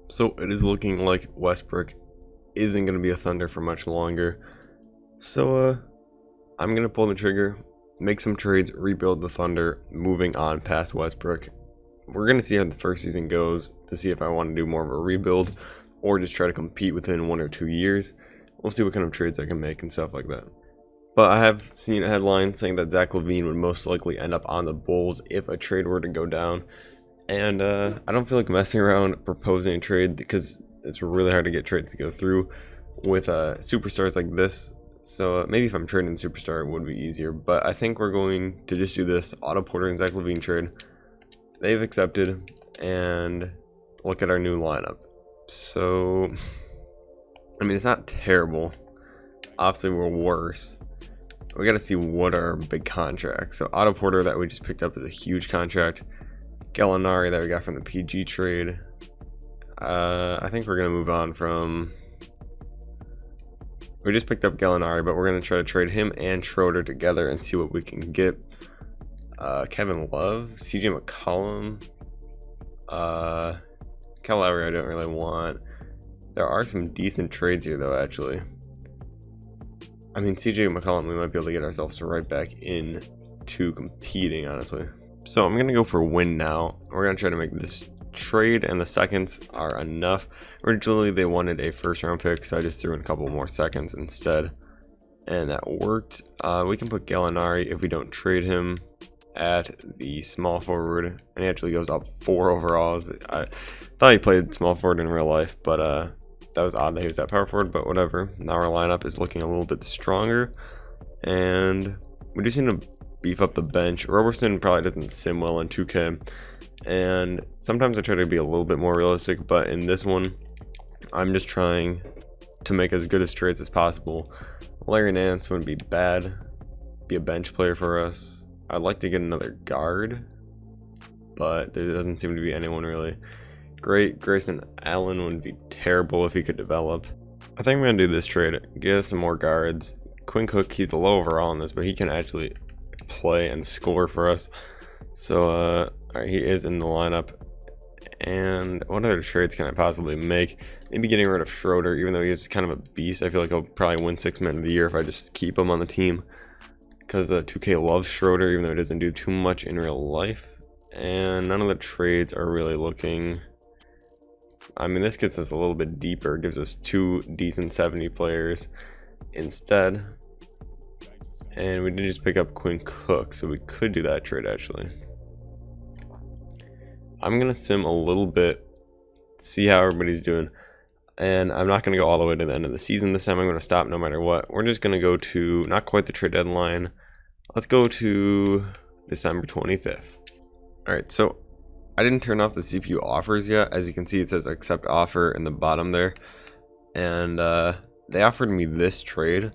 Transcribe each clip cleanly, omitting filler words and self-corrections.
So it is looking like Westbrook isn't going to be a Thunder for much longer. So I'm going to pull the trigger, make some trades, rebuild the Thunder, moving on past Westbrook. We're going to see how the first season goes to see if I want to do more of a rebuild or just try to compete within 1 or 2 years. We'll see what kind of trades I can make and stuff like that. But I have seen a headline saying that Zach LaVine would most likely end up on the Bulls if a trade were to go down. And I don't feel like messing around proposing a trade because it's really hard to get trades to go through with superstars like this. So maybe if I'm trading a superstar, it would be easier. But I think we're going to just do this Otto Porter and Zach LaVine trade. They've accepted, and look at our new lineup. So, I mean, it's not terrible. Obviously, we're worse. We got to see what are our big contracts. So Otto Porter that we just picked up is a huge contract. Gallinari that we got from the PG trade. I think we're going to move on from... We just picked up Gallinari, but we're going to try to trade him and Schroeder together and see what we can get. Kevin Love, CJ McCollum, Kyle Lowry I don't really want. There are some decent trades here though, actually. I mean, CJ McCollum, we might be able to get ourselves right back in to competing, honestly. So I'm going to go for win now. We're going to try to make this trade, and the seconds are enough. Originally, they wanted a first round pick, so I just threw in a couple more seconds instead, and that worked. We can put Gallinari if we don't trade him at the small forward, and he actually goes up 4 overalls. I thought he played small forward in real life, but that was odd that he was at power forward, but whatever. Now our lineup is looking a little bit stronger, and we just need to beef up the bench. Roberson probably doesn't sim well in 2K, and sometimes I try to be a little bit more realistic, but in this one, I'm just trying to make as good as trades as possible. Larry Nance wouldn't be bad, be a bench player for us. I'd like to get another guard, but there doesn't seem to be anyone really great. Grayson Allen wouldn't be terrible if he could develop. I think I'm going to do this trade, get us some more guards. Quinn Cook, he's a low overall in this, but he can actually play and score for us. So alright, he is in the lineup. And what other trades can I possibly make? Maybe getting rid of Schroeder, even though he is kind of a beast. I feel like he'll probably win 6 Man of the Year if I just keep him on the team, because 2K loves Schroeder, even though it doesn't do too much in real life. And none of the trades are really looking... I mean, this gets us a little bit deeper, gives us 2 decent 70 players instead. And we did just pick up Quinn Cook, so we could do that trade actually. I'm going to sim a little bit, see how everybody's doing. And I'm not going to go all the way to the end of the season this time. I'm going to stop no matter what. We're just going to go to, not quite the trade deadline. Let's go to December 25th. Alright, so I didn't turn off the CPU offers yet. As you can see, it says accept offer in the bottom there. And they offered me this trade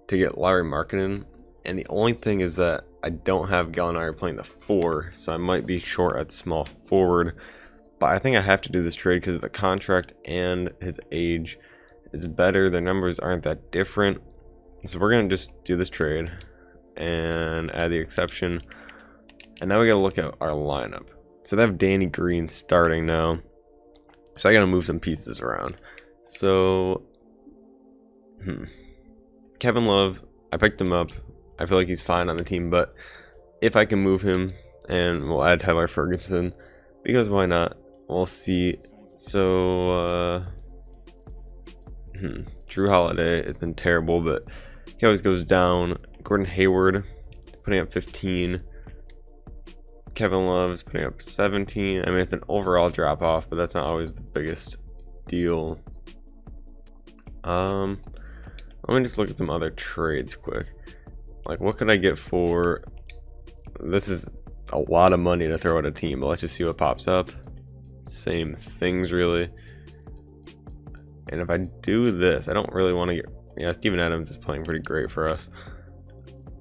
to get Larry Markkinen. And the only thing is that I don't have Gallinari playing the 4, so I might be short at small forward. But I think I have to do this trade because the contract and his age is better. Their numbers aren't that different. So we're going to just do this trade and add the exception. And now we got to look at our lineup. So they have Danny Green starting now. So I got to move some pieces around. So, Kevin Love, I picked him up. I feel like he's fine on the team, but if I can move him, and we'll add Tyler Ferguson, because why not? We'll see. So, Drew Holiday has been terrible, but he always goes down. Gordon Hayward putting up 15. Kevin Love is putting up 17. I mean, it's an overall drop off, but that's not always the biggest deal. Let me just look at some other trades quick. Like, what could I get for... This is a lot of money to throw at a team, but let's just see what pops up. Same things, really. And if I do this, I don't really want to get... Yeah, Steven Adams is playing pretty great for us.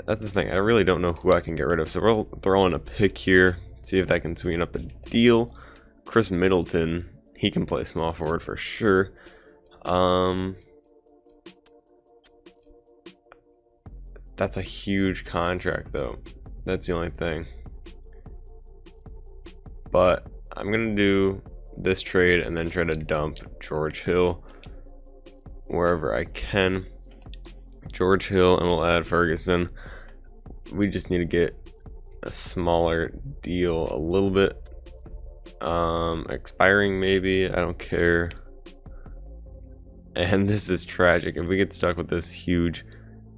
That's the thing. I really don't know who I can get rid of. So we'll throw in a pick here. See if that can sweeten up the deal. Chris Middleton. He can play small forward for sure. That's a huge contract, though. That's the only thing. But I'm going to do this trade and then try to dump George Hill wherever I can. George Hill, and we'll add Ferguson. We just need to get a smaller deal a little bit. Expiring maybe, I don't care. And this is tragic. If we get stuck with this huge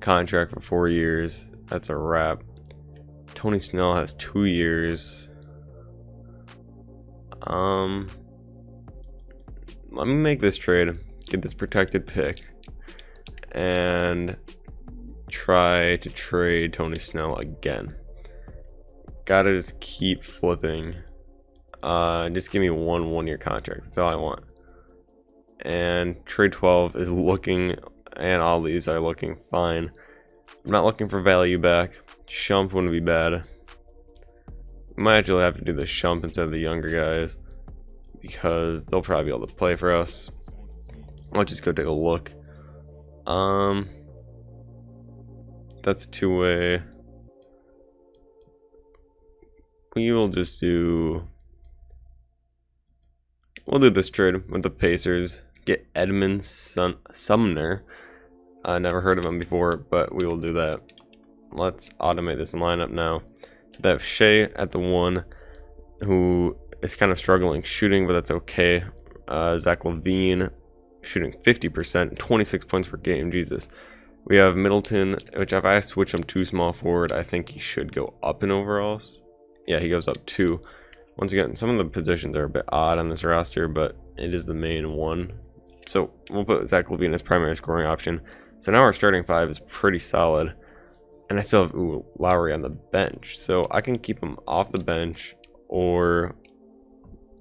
contract for 4 years, that's a wrap. Tony Snell has 2 years. Let me make this trade, get this protected pick, and try to trade Tony Snell again. Gotta just keep flipping. Just give me one year contract. That's all I want. And trade 12 is looking, and all these are looking fine. I'm not looking for value back. Shump wouldn't be bad. We might actually have to do the Shump instead of the younger guys, because they'll probably be able to play for us. I'll just go take a look. That's a two-way. We will just do... We'll do this trade with the Pacers. Get Edmund Sumner. I never heard of him before, but we will do that. Let's automate this lineup now. So they have Shea at the 1, who is kind of struggling shooting, but that's okay. Zach LaVine shooting 50%, 26 points per game. Jesus. We have Middleton, which if I switch him to small forward, I think he should go up in overalls. Yeah, he goes up 2. Once again, some of the positions are a bit odd on this roster, but it is the main one. So we'll put Zach LaVine as primary scoring option. So now our starting 5 is pretty solid. And I still have Lowry on the bench. So I can keep him off the bench, or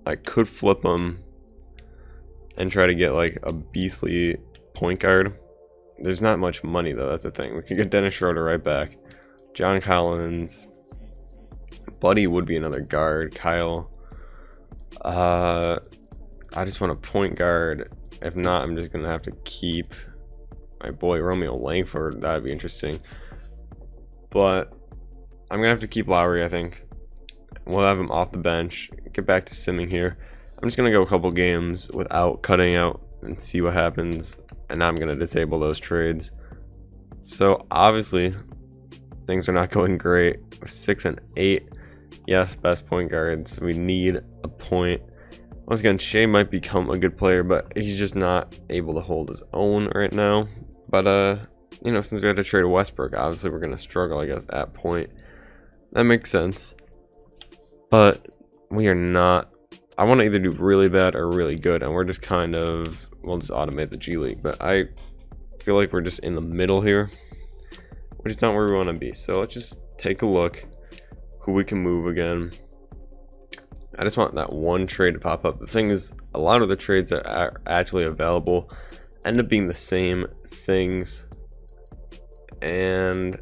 I could flip him and try to get like a beastly point guard. There's not much money though, that's the thing. We could get Dennis Schroeder right back. John Collins. Buddy would be another guard. Kyle. I just want a point guard. If not, I'm just going to have to keep my boy Romeo Langford. That would be interesting. But I'm going to have to keep Lowry, I think. We'll have him off the bench. Get back to simming here. I'm just going to go a couple games without cutting out and see what happens. And I'm going to disable those trades. So obviously, things are not going great. We're 6 and 8. Yes, best point guards. We need a point. Once again, Shea might become a good player, but he's just not able to hold his own right now. But, you know, since we had to trade Westbrook, obviously we're going to struggle, I guess, at point. That makes sense. But we are not... I want to either do really bad or really good, and we're just kind of... We'll just automate the G League. But I feel like we're just in the middle here, which is not where we want to be. So let's just take a look who we can move again. I just want that one trade to pop up. The thing is, a lot of the trades that are actually available end up being the same things. And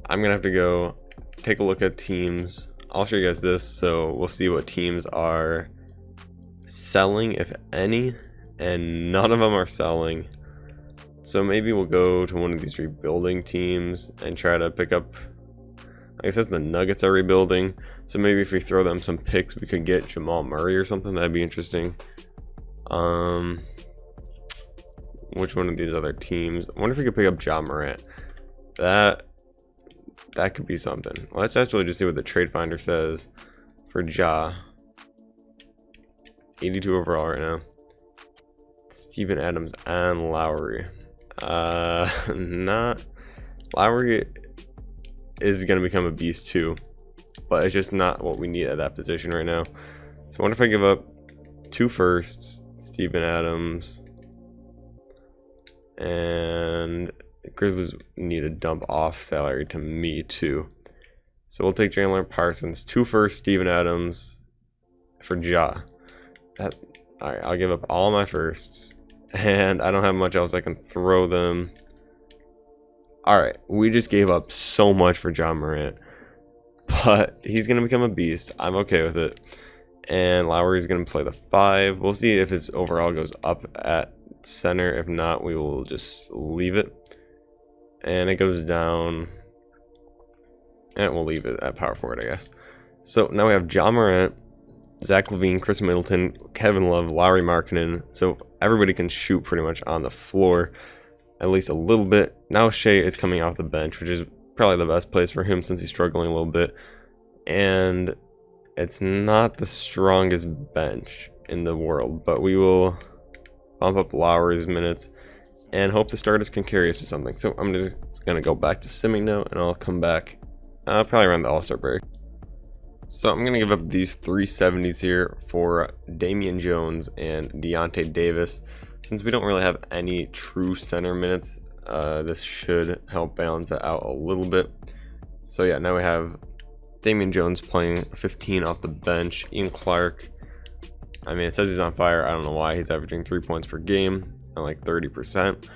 I'm going to have to go take a look at teams. I'll show you guys this. So we'll see what teams are selling, if any. And none of them are selling. So maybe we'll go to one of these rebuilding teams and try to pick up... I guess the Nuggets are rebuilding. So maybe if we throw them some picks, we could get Jamal Murray or something. That'd be interesting. Which one of these other teams? I wonder if we could pick up Ja Morant. That could be something. Let's actually just see what the trade finder says for Ja. 82 overall right now. Steven Adams and Lowry. Lowry is going to become a beast too, but it's just not what we need at that position right now. So I wonder if I give up 2 firsts, Steven Adams, and Grizzlies need a dump off salary to me too. So we'll take Chandler Parsons, 2 firsts, Steven Adams for Ja. Alright, I'll give up all my firsts, and I don't have much else I can throw them. Alright, we just gave up so much for Ja Morant, but he's going to become a beast. I'm okay with it. And Lowry's going to play the 5. We'll see if his overall goes up at center. If not, we will just leave it. And it goes down, and we'll leave it at power forward, I guess. So now we have Ja Morant, Zach LaVine, Chris Middleton, Kevin Love, Lauri Markkanen. So everybody can shoot pretty much on the floor, at least a little bit. Now Shea is coming off the bench, which is probably the best place for him since he's struggling a little bit. And it's not the strongest bench in the world, but we will bump up Lowry's minutes and hope the starters can carry us to something. So I'm just going to go back to simming now, and I'll come back probably around the All-Star break. So I'm going to give up these 370s here for Damian Jones and Deontay Davis. Since we don't really have any true center minutes, this should help balance it out a little bit. So yeah, now we have Damian Jones playing 15 off the bench. Ian Clark, I mean, it says he's on fire. I don't know why. He's averaging 3 points per game at like 30%.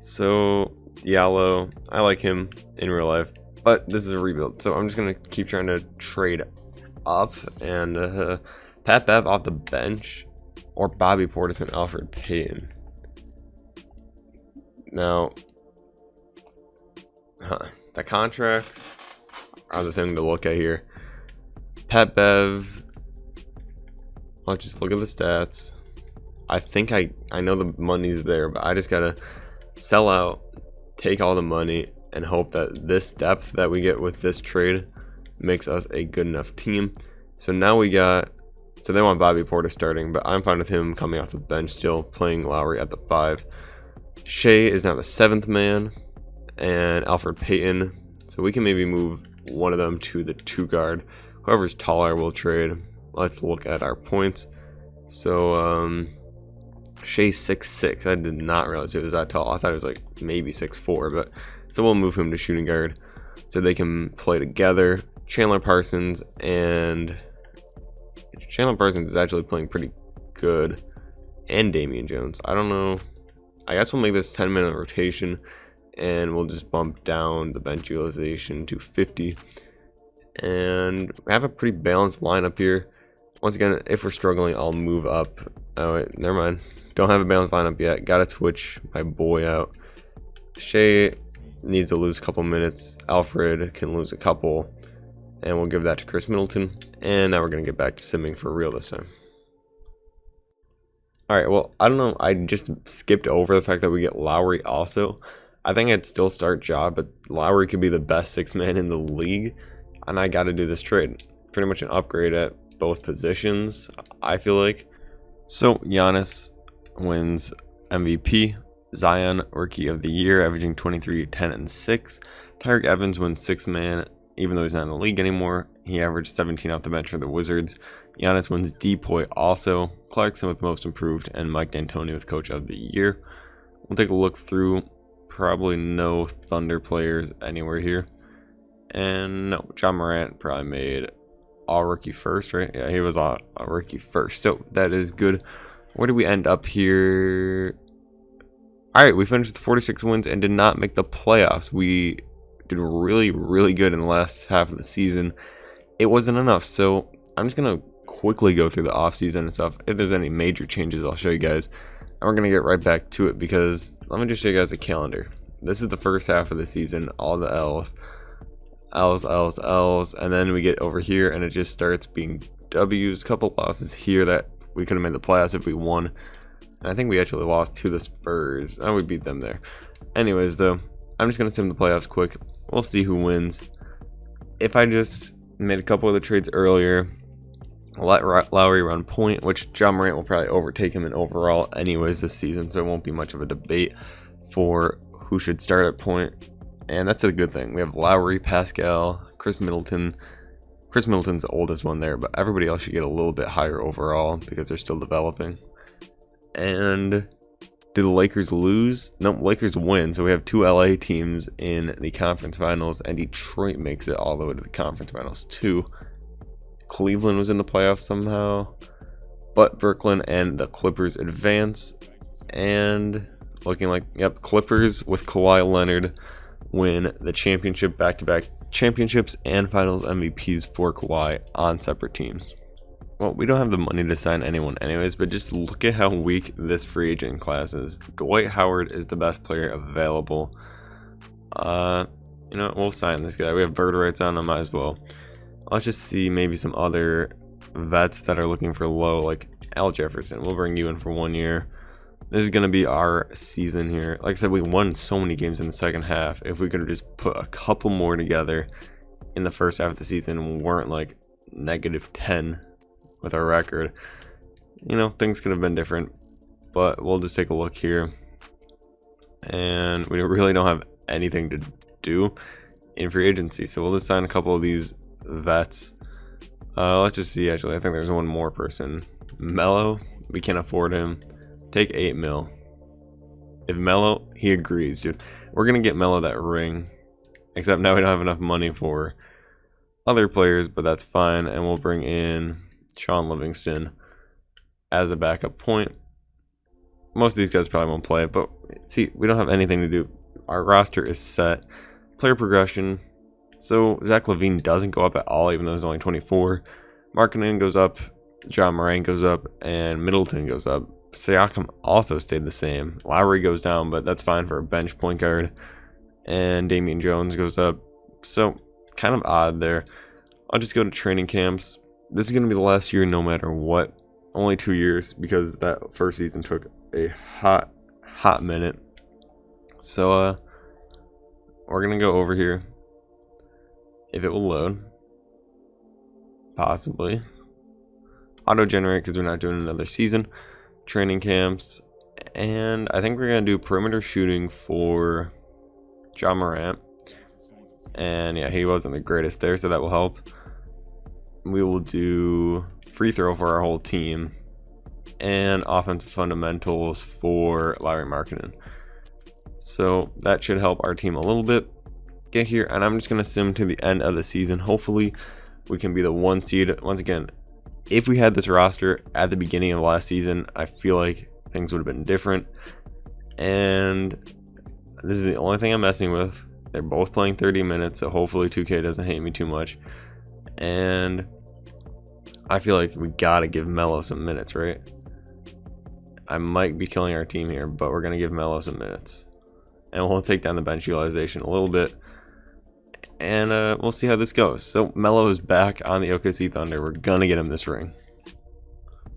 So Diallo, I like him in real life, but this is a rebuild. So I'm just going to keep trying to trade up, and Pat Bev off the bench, or Bobby Portis and Alfred Payton. Now, the contracts are the thing to look at here. Pat Bev, let's just look at the stats. I think I know the money's there, but I just gotta sell out, take all the money, and hope that this depth that we get with this trade makes us a good enough team. So now so they want Bobby Portis starting, but I'm fine with him coming off the bench, still playing Lowry at the 5. Shea is now the 7th man, and Alfred Payton. So we can maybe move one of them to the 2 guard. Whoever's taller will trade. Let's look at our points. So Shea's 6'6". I did not realize it was that tall. I thought it was like maybe 6'4", but so we'll move him to shooting guard so they can play together. Chandler Parsons is actually playing pretty good, and Damian Jones. I don't know. I guess we'll make this 10-minute rotation, and we'll just bump down the bench utilization to 50, and have a pretty balanced lineup here. Once again, if we're struggling, I'll move up. Oh wait, never mind. Don't have a balanced lineup yet. Gotta switch my boy out. Shea needs to lose a couple minutes. Alfred can lose a couple. And we'll give that to Chris Middleton. And now we're going to get back to simming for real this time. Alright, well, I don't know. I just skipped over the fact that we get Lowry also. I think I'd still start Ja, but Lowry could be the best 6th man in the league. And I got to do this trade. Pretty much an upgrade at both positions, I feel like. So, Giannis wins MVP. Zion, Rookie of the Year, averaging 23, 10, and 6. Tyreek Evans wins 6th man. Even though he's not in the league anymore, he averaged 17 off the bench for the Wizards. Giannis wins Depoy also. Clarkson with Most Improved, and Mike D'Antoni with Coach of the Year. We'll take a look through. Probably no Thunder players anywhere here. And no, John Morant probably made all rookie first, right? Yeah, he was a rookie first. So that is good. Where did we end up here? Alright, we finished with 46 wins and did not make the playoffs. We did really, really good in the last half of the season. It wasn't enough, so I'm just going to quickly go through the offseason and stuff. If there's any major changes, I'll show you guys. And we're going to get right back to it because let me just show you guys a calendar. This is the first half of the season, all the L's. And then we get over here and it just starts being W's. A couple losses here that we could have made the playoffs if we won. And I think we actually lost to the Spurs. And we beat them there. Anyways, though, I'm just going to sim the playoffs quick. We'll see who wins. If I just made a couple of the trades earlier, let Lowry run point, which John Morant will probably overtake him in overall anyways this season, so it won't be much of a debate for who should start at point. And that's a good thing. We have Lowry, Pascal, Chris Middleton. Chris Middleton's the oldest one there, but everybody else should get a little bit higher overall because they're still developing. And do the Lakers lose? No, Lakers win. So we have 2 LA teams in the conference finals, and Detroit makes it all the way to the conference finals too. Cleveland was in the playoffs somehow, but Brooklyn and the Clippers advance. And looking like, yep, Clippers with Kawhi Leonard win the championship, back-to-back championships and finals MVPs for Kawhi on separate teams. Well, we don't have the money to sign anyone anyways, but just look at how weak this free agent class is. Dwight Howard is the best player available. You know, we'll sign this guy. We have bird rights on him, might as well. Let's just see maybe some other vets that are looking for low, like Al Jefferson. We'll bring you in for 1 year. This is going to be our season here. Like I said, we won so many games in the second half. If we could have just put a couple more together in the first half of the season and we weren't like -10 with our record, you know, things could have been different. But we'll just take a look here. And we really don't have anything to do in free agency. So we'll just sign a couple of these vets. Let's just see, actually. I think there's one more person. Melo, we can't afford him. Take 8 mil. If Melo, he agrees, dude. We're gonna get Melo that ring. Except now we don't have enough money for other players, but that's fine. And we'll bring in Sean Livingston as a backup point. Most of these guys probably won't play, but see, we don't have anything to do. Our roster is set. Player progression. So Zach LaVine doesn't go up at all, even though he's only 24. Markkanen goes up, John Morant goes up, and Middleton goes up. Siakam also stayed the same. Lowry goes down, but that's fine for a bench point guard. And Damian Jones goes up. So kind of odd there. I'll just go to training camps. This is going to be the last year no matter what. Only 2 years because that first season took a hot minute. So we're going to go over here. If it will load. Possibly. Auto generate because we're not doing another season. Training camps, and I think we're gonna do perimeter shooting for John Morant, and yeah, he wasn't the greatest there, so that will help. We will do free throw for our whole team, and offensive fundamentals for Lauri Markkanen. So that should help our team a little bit. Get here, and I'm just gonna sim to the end of the season. Hopefully, we can be the 1 seed once again. If we had this roster at the beginning of last season, I feel like things would have been different. And this is the only thing I'm messing with. They're both playing 30 minutes, so hopefully 2K doesn't hate me too much. And I feel like we gotta give Melo some minutes, right? I might be killing our team here, but we're gonna give Melo some minutes. And we'll take down the bench utilization a little bit. And we'll see how this goes. So Melo is back on the OKC Thunder. We're gonna get him this ring.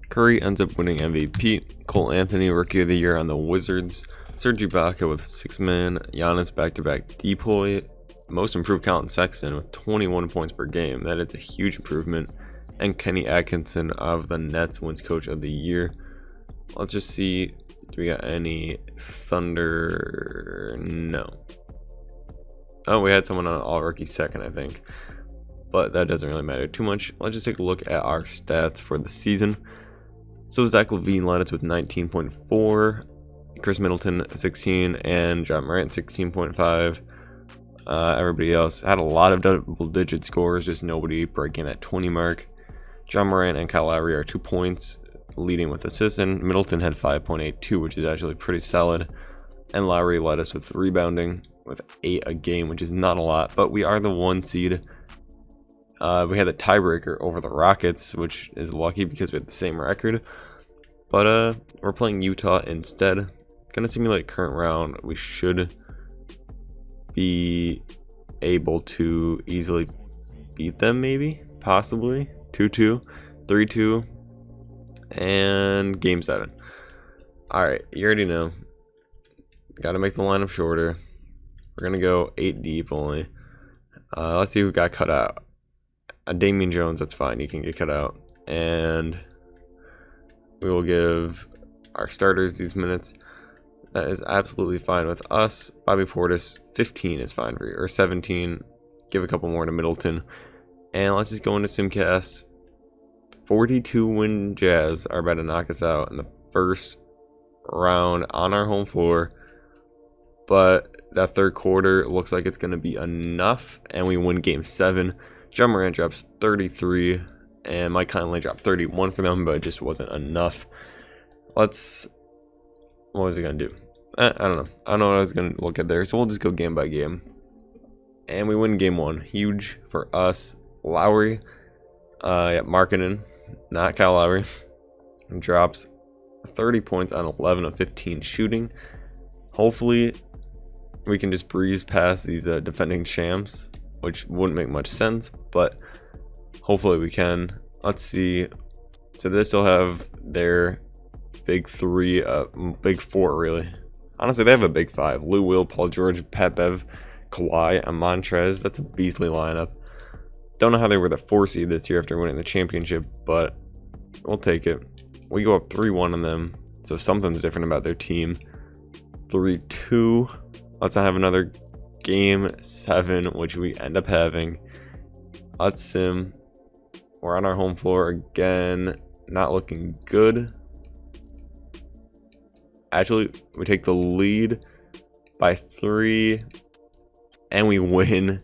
Curry ends up winning MVP. Cole Anthony, Rookie of the Year on the Wizards. Serge Ibaka with 6-man. Giannis back-to-back deploy. Most improved Colin Sexton with 21 points per game. That is a huge improvement. And Kenny Atkinson of the Nets wins Coach of the Year. Let's just see. Do we got any Thunder? No. Oh, we had someone on all-rookie second, I think. But that doesn't really matter too much. Let's just take a look at our stats for the season. So Zach LaVine led us with 19.4. Chris Middleton, 16. And John Morant, 16.5. Everybody else had a lot of double-digit scores, just nobody breaking that 20 mark. John Morant and Kyle Lowry are 2 points, leading with assists. And Middleton had 5.82, which is actually pretty solid. And Lowry led us with rebounding, with 8 a game, which is not a lot, but we are the 1 seed. We had the tiebreaker over the Rockets, which is lucky because we had the same record. But we're playing Utah instead. Gonna simulate current round. We should be able to easily beat them, maybe, possibly. 2-2, 3-2, and game 7. Alright, you already know. Gotta make the lineup shorter. We're going to go 8 deep only. Let's see who got cut out. Damian Jones, that's fine. He can get cut out. And we will give our starters these minutes. That is absolutely fine with us. Bobby Portis, 15 is fine for you. Or 17. Give a couple more to Middleton. And let's just go into Simcast. 42-win Jazz are about to knock us out in the first round on our home floor. But that third quarter looks like it's going to be enough, and we win game 7. John Morant drops 33, and Mike Conley dropped 31 for them, but it just wasn't enough. What was he going to do? I don't know. I don't know what I was going to look at there, so we'll just go game by game. And we win game 1. Huge for us. Lowry, Markkanen, not Kyle Lowry, drops 30 points on 11 of 15 shooting. Hopefully, we can just breeze past these defending champs, which wouldn't make much sense, but hopefully we can. Let's see. So this will have their big three, big four really. Honestly, they have a big five. Lou Will, Paul George, Pat Bev, Kawhi, and Montrez. That's a beastly lineup. Don't know how they were the 4 seed this year after winning the championship, but we'll take it. We go up 3-1 on them, so something's different about their team. 3-2. Let's not have another game 7, which we end up having. Let's sim. We're on our home floor again. Not looking good. Actually, we take the lead by 3, and we win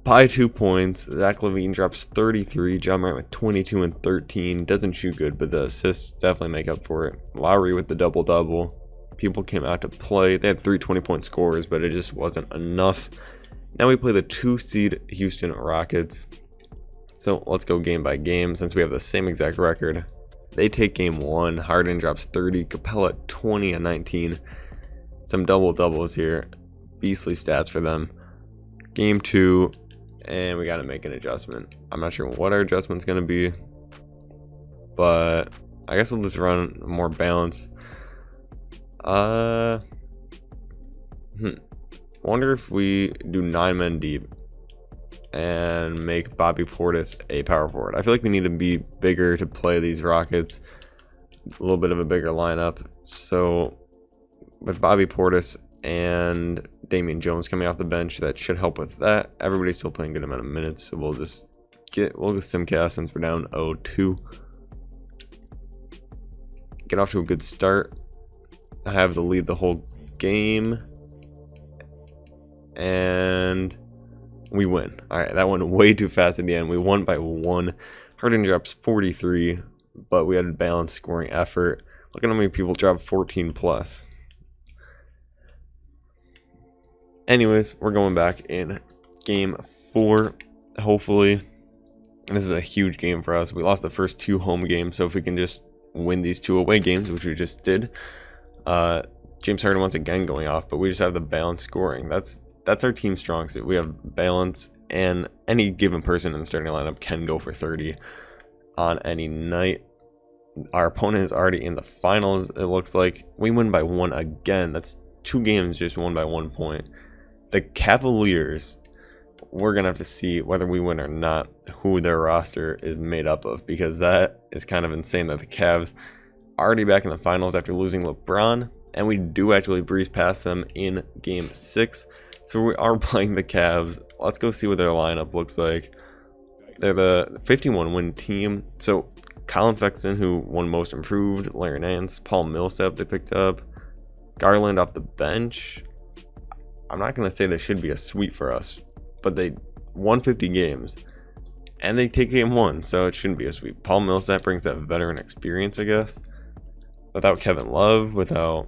by 2 points. Zach LaVine drops 33. John Morant with 22 and 13. Doesn't shoot good, but the assists definitely make up for it. Lowry with the double-double. People came out to play. They had 3 20-point scores, but it just wasn't enough. Now we play the 2 seed Houston Rockets. So let's go game by game since we have the same exact record. They take game 1. Harden drops 30. Capella 20 and 19. Some double-doubles here. Beastly stats for them. Game 2, and we got to make an adjustment. I'm not sure what our adjustment's going to be, but I guess we'll just run more balance. Wonder if we do 9 men deep and make Bobby Portis a power forward. I feel like we need to be bigger to play these Rockets. A little bit of a bigger lineup. So with Bobby Portis and Damian Jones coming off the bench, that should help with that. Everybody's still playing a good amount of minutes, so we'll just simcast since we're down 0-2. Get off to a good start. I have the lead the whole game, and we win. All right, that went way too fast at the end. We won by 1. Harden drops 43, but we had a balanced scoring effort. Look at how many people dropped 14 plus. Anyways, we're going back in game 4, hopefully. And this is a huge game for us. We lost the first 2 home games, so if we can just win these 2 away games, which we just did. James Harden once again going off, but we just have the balanced scoring. That's our team strong suit. We have balance, and any given person in the starting lineup can go for 30 on any night. Our opponent is already in the finals, it looks like. We win by 1 again. That's 2 games just won by 1 point. The Cavaliers, we're going to have to see whether we win or not who their roster is made up of, because that is kind of insane that the Cavs are already back in the finals after losing LeBron, and we do actually breeze past them in game 6. So we are playing the Cavs. Let's go see what their lineup looks like. They're the 51 win team. So Colin Sexton, who won most improved, Larry Nance, Paul Millsap they picked up, Garland off the bench. I'm not going to say this should be a sweep for us, but they won 50 games, and they take game 1, so it shouldn't be a sweep. Paul Millsap brings that veteran experience, I guess. Without Kevin Love, without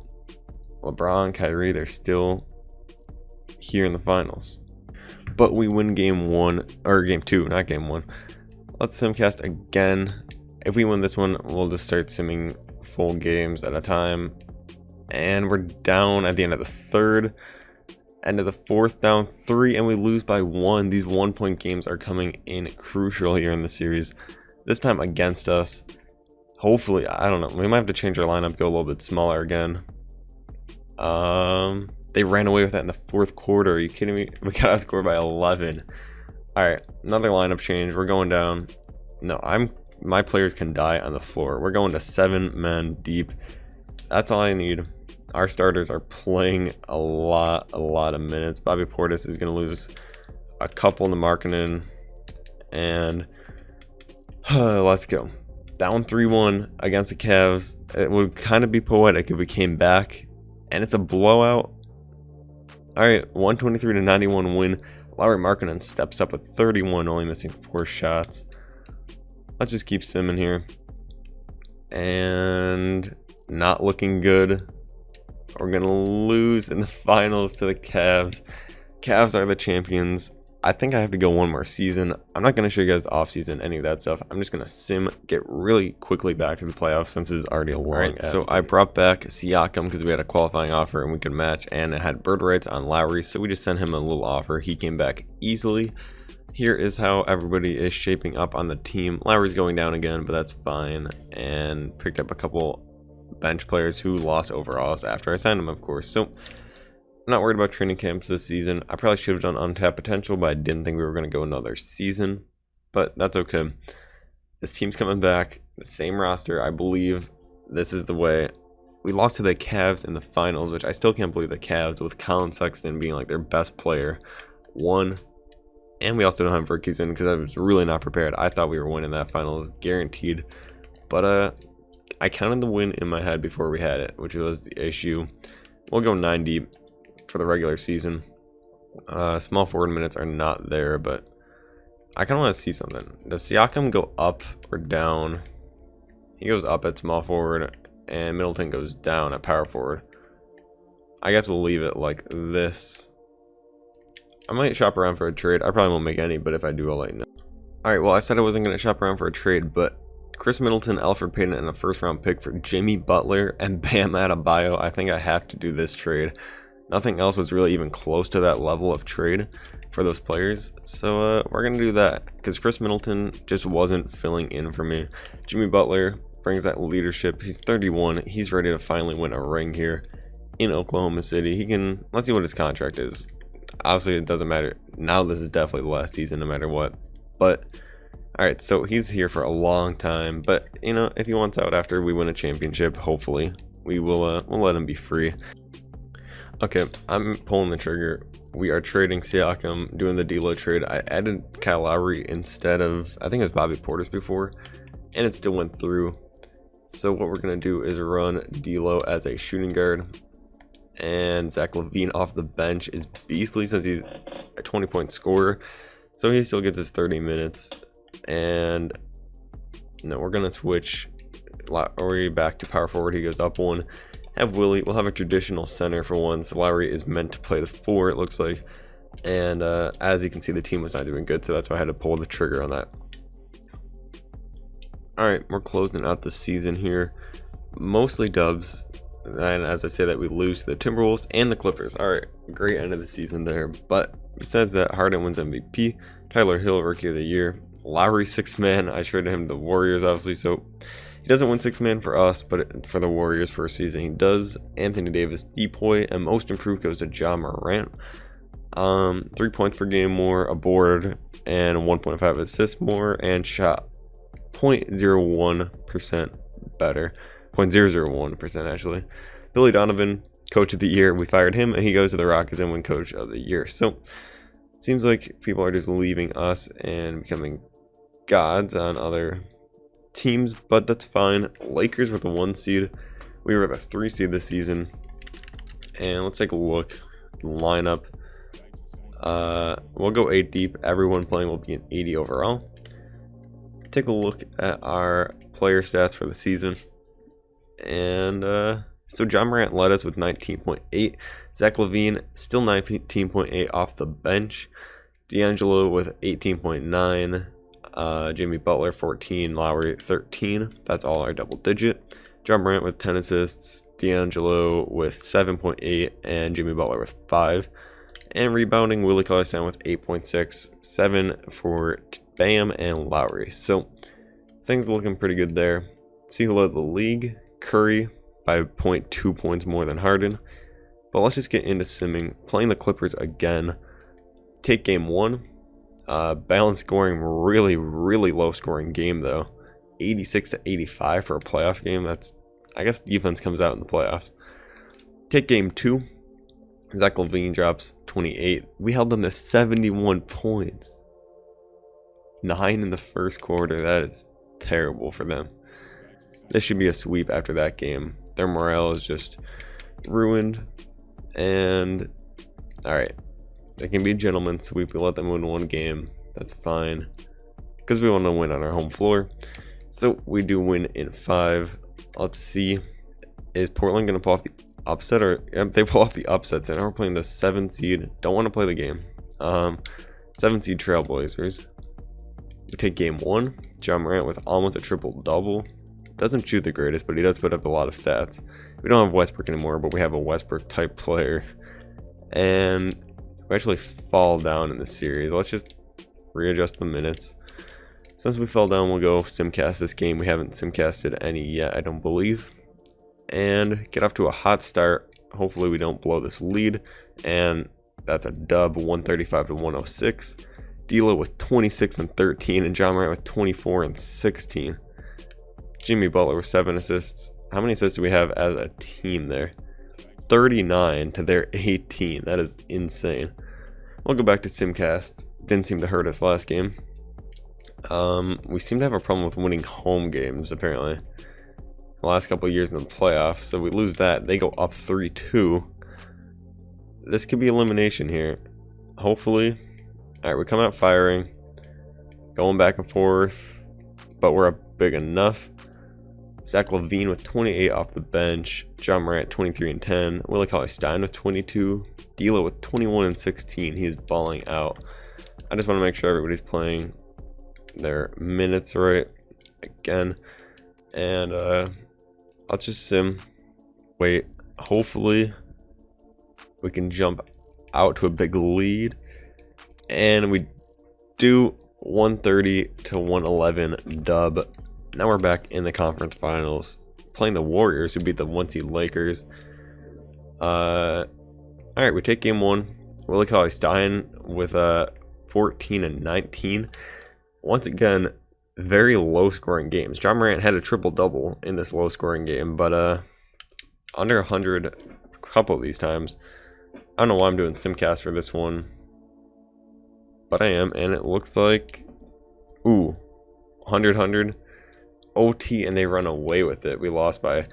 LeBron, Kyrie, they're still here in the finals. But we win game 1, or game 2, not game 1. Let's simcast again. If we win this one, we'll just start simming full games at a time. And we're down at the end of the 3rd. End of the 4th, down 3, and we lose by 1. These 1-point games are coming in crucial here in the series. This time against us. Hopefully, I don't know. We might have to change our lineup, go a little bit smaller again. They ran away with that in the 4th quarter. Are you kidding me? We got outscored by 11. All right, another lineup change. We're going down. No, my players can die on the floor. We're going to 7 men deep. That's all I need. Our starters are playing a lot of minutes. Bobby Portis is going to lose a couple to Markkanen. And let's go. Down 3-1 against the Cavs. It would kind of be poetic if we came back. And it's a blowout. All right, 123-91 win. Lauri Markkanen steps up with 31, only missing 4 shots. Let's just keep simming here. And not looking good. We're going to lose in the finals to the Cavs. Cavs are the champions. I think I have to go one more season. I'm not going to show you guys off season, any of that stuff. I'm just going to get really quickly back to the playoffs since it's already a long. Right, so I brought back Siakam because we had a qualifying offer and we could match, and it had bird rights on Lowry, so we just sent him a little offer. He came back easily. here is how everybody is shaping up on the team. Lowry's going down again, but that's fine. And picked up a couple bench players who lost overalls after I signed them, of course. So I'm not worried about training camps this season. I probably should have done untapped potential, but I didn't think we were going to go another season. But that's okay. This team's coming back. The same roster. I believe this is the way. We lost to the Cavs in the finals, which I still can't believe the Cavs, with Colin Sexton being like their best player, won. And we also don't have Verkusen because I was really not prepared. I thought we were winning that finals, guaranteed. But I counted the win in my head before we had it, which was the issue. We'll go 9 deep for the regular season. Small forward minutes are not there, but I kind of want to see something. Does Siakam go up or down? He goes up at small forward, and Middleton goes down at power forward. I guess we'll leave it like this. I might shop around for a trade. I probably won't make any, but if I do, I'll let you know. Alright, well, I said I wasn't going to shop around for a trade, but Chris Middleton, Alfred Payton, and a first-round pick for Jimmy Butler and Bam Adebayo. I think I have to do this trade. Nothing else was really even close to that level of trade for those players. So we're going to do that because Chris Middleton just wasn't filling in for me. Jimmy Butler brings that leadership. He's 31. He's ready to finally win a ring here in Oklahoma City. He can, let's see what his contract is. Obviously, it doesn't matter. Now this is definitely the last season no matter what. But alright, so he's here for a long time. But, you know, if he wants out after we win a championship, hopefully, we'll let him be free. Okay, I'm pulling the trigger. We are trading Siakam, doing the D'Lo trade. I added Kyle Lowry instead of, I think it was Bobby Portis before, and it still went through. So what we're going to do is run D'Lo as a shooting guard. And Zach LaVine off the bench is beastly since he's a 20-point scorer. So he still gets his 30 minutes. And no, we're going to switch Lowry back to power forward. He goes up one. Have Willie. We'll have a traditional center for once. Lowry is meant to play the 4, it looks like. And as you can see, the team was not doing good. So that's why I had to pull the trigger on that. Alright, we're closing out the season here. Mostly dubs. And as I say that, we lose to the Timberwolves and the Clippers. Alright, great end of the season there. But besides that, Harden wins MVP. Tyler Hill, Rookie of the Year. Lowry, 6th man. I traded him to the Warriors, obviously. So he doesn't win 6th man for us, but for the Warriors for a season, he does. Anthony Davis, Depoy, and most improved goes to Ja Morant. 3 points per game more, a board, and 1.5 assists more, and shot 0.01% better. 0.001% actually. Billy Donovan, Coach of the Year. We fired him, and he goes to the Rockets and win Coach of the Year. So it seems like people are just leaving us and becoming gods on other teams, but that's fine. Lakers were the 1 seed. We were the 3 seed this season. And let's take a look. Lineup. We'll go 8 deep. Everyone playing will be an 80 overall. Take a look at our player stats for the season. And so Ja Morant led us with 19.8. Zach LaVine still 19.8 off the bench. D'Angelo with 18.9. Jimmy Butler 14. Lowry 13. That's all our double digit. Ja Morant with 10 assists. D'Angelo with 7.8. And Jimmy Butler with 5. And rebounding, Willie Cauley-Stein with 8.6. 7 for Bam and Lowry. So things looking pretty good there. See who led the league. Curry by 0.2 points more than Harden. But let's just get into simming. Playing the Clippers again. Take game 1. Balanced scoring, really low scoring game though. 86 to 85 for a playoff game. That's, I guess defense comes out in the playoffs. Take game 2. Zach LaVine drops 28. We held them to 71 points. 9 in the first quarter. That is terrible for them. This should be a sweep after that game. Their morale is just ruined. And alright, it can be a gentleman's sweep. We let them win 1 game. That's fine, because we want to win on our home floor. So we do win in 5. Let's see, is Portland going to pull off the upset? Or if they pull off the upsets, and we're playing the 7th seed. Don't want to play the game. 7th seed Trailblazers. We take game 1. Ja Morant with almost a triple-double. Doesn't shoot the greatest, but he does put up a lot of stats. We don't have Westbrook anymore, but we have a Westbrook type player. And we actually fall down in the series. Let's just readjust the minutes. Since we fell down, we'll go simcast this game. We haven't simcasted any yet, I don't believe. And get off to a hot start. Hopefully we don't blow this lead. And that's a dub, 135 to 106. D'Lo with 26 and 13, and Ja Morant with 24 and 16. Jimmy Butler with 7 assists. How many assists do we have as a team there? 39 to their 18. That is insane. We'll go back to simcast. Didn't seem to hurt us last game. We seem to have a problem with winning home games, apparently. The last couple of years in the playoffs, so we lose that. They go up 3-2. This could be elimination here. Hopefully. Alright, we come out firing. Going back and forth. But we're up big enough. Zach LaVine with 28 off the bench. Ja Morant 23 and 10. Willie Cauley-Stein with 22. D'Lo with 21 and 16. He's balling out. I just want to make sure everybody's playing their minutes right again. And I'll just sim. Wait. Hopefully we can jump out to a big lead. And we do 130 to 111 dub. Now we're back in the conference finals, playing the Warriors, who beat the 1-seed Lakers. Alright, we take game 1. Willie Cauley-Stein with 14 and 19. Once again, very low-scoring games. Ja Morant had a triple-double in this low-scoring game, but under 100 a couple of these times. I don't know why I'm doing simcast for this one, but I am, and it looks like, ooh, 100. OT, and they run away with it. We lost by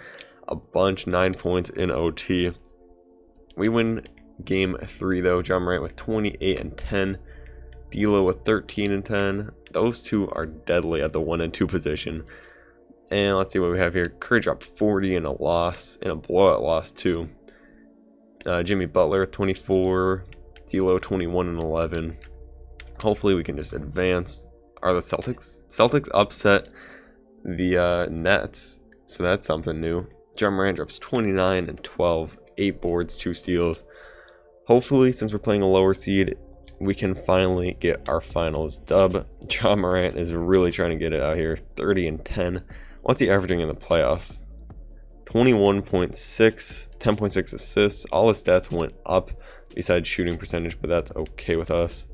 a bunch, 9 points in OT. We win game 3 though. Ja Morant with 28 and 10. D'Lo with 13 and 10. Those two are deadly at the 1 and 2 position. And let's see what we have here. Curry dropped 40 in a loss, in a blowout loss too. Jimmy Butler 24. D'Lo 21 and 11. Hopefully we can just advance. Are the Celtics upset the Nets, so that's something new. Ja Morant drops 29 and 12, 8 boards, 2 steals. Hopefully, since we're playing a lower seed, we can finally get our finals dub. Ja Morant is really trying to get it out here. 30 and 10. What's he averaging in the playoffs? 21.6, 10.6 assists. All his stats went up besides shooting percentage, but that's okay with us.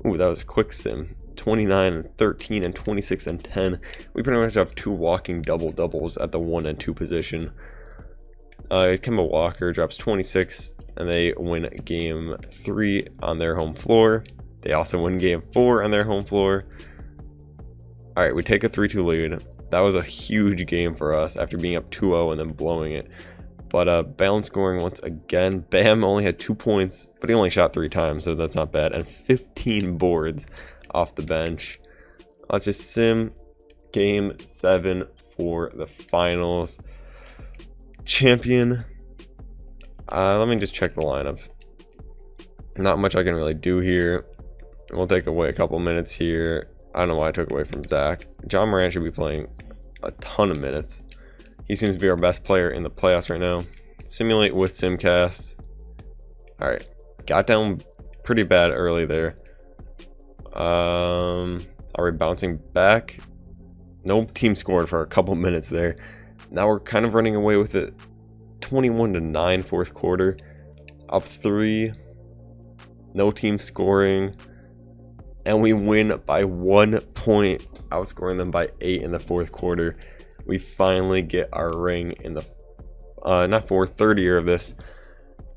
Ooh, that was a quick sim. 29 and 13 and 26 and 10. We pretty much have 2 walking double-doubles at the 1 and 2 position. Kemba Walker drops 26, and they win game 3 on their home floor. They also win game 4 on their home floor. Alright, we take a 3-2 lead. That was a huge game for us after being up 2-0 and then blowing it. But balanced scoring once again. Bam only had 2 points, but he only shot 3 times, so that's not bad. And 15 boards off the bench. Let's just sim game 7 for the finals. Champion. Let me just check the lineup. Not much I can really do here. We'll take away a couple minutes here. I don't know why I took away from Zach. Ja Morant should be playing a ton of minutes. He seems to be our best player in the playoffs right now. Simulate with simcast. Alright. Got down pretty bad early there. Are we bouncing back? No team scored for a couple minutes there. Now we're kind of running away with it. 21 to 9 fourth quarter. Up 3. No team scoring. And we win by 1 point, outscoring them by 8 in the fourth quarter. We finally get our ring in the third year of this.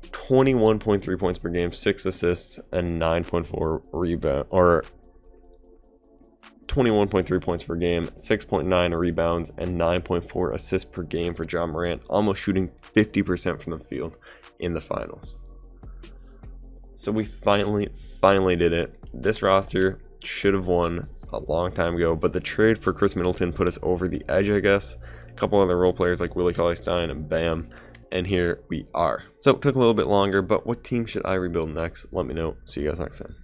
21.3 points per game, 6 assists, and 9.4 rebound, or 21.3 points per game, 6.9 rebounds, and 9.4 assists per game for Ja Morant, almost shooting 50% from the field in the finals. So we finally did it. This roster should have won a long time ago, but the trade for Chris Middleton put us over the edge, I guess. A couple other role players like Willie Cauley-Stein and bam, and here we are. So it took a little bit longer, but what team should I rebuild next? Let me know. See you guys next time.